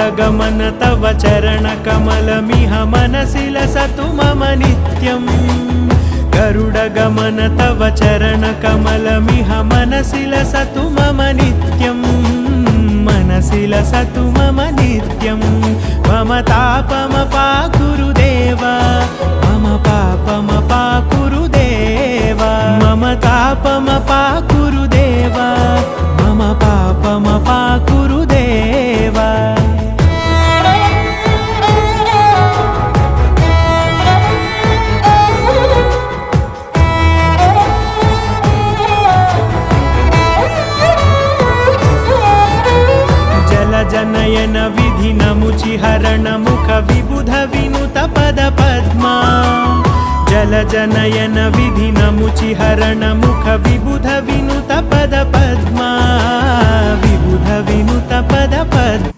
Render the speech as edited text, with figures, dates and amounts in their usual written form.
गरुडगमन तव चरणकमलमिह मनसि लसतु मम नित्यम् गरुडगमन तव चरणकमलमिह मनसि लसतु मम नित्यम् मनसि लसतु मम नित्यम् मम तापमपाकुरुदेव मम पापमपाकुरुदेव मम तापमपाकुरुदेव मम पापमपाकुरुदेव जनयन विधिनमुचिहरण मुख विबुध विनुत पद पद्मा जलजनयन विधिनमुचिहरण मुख विबुध विनुत पद पद्मा विबुध विनुत पद पद्मा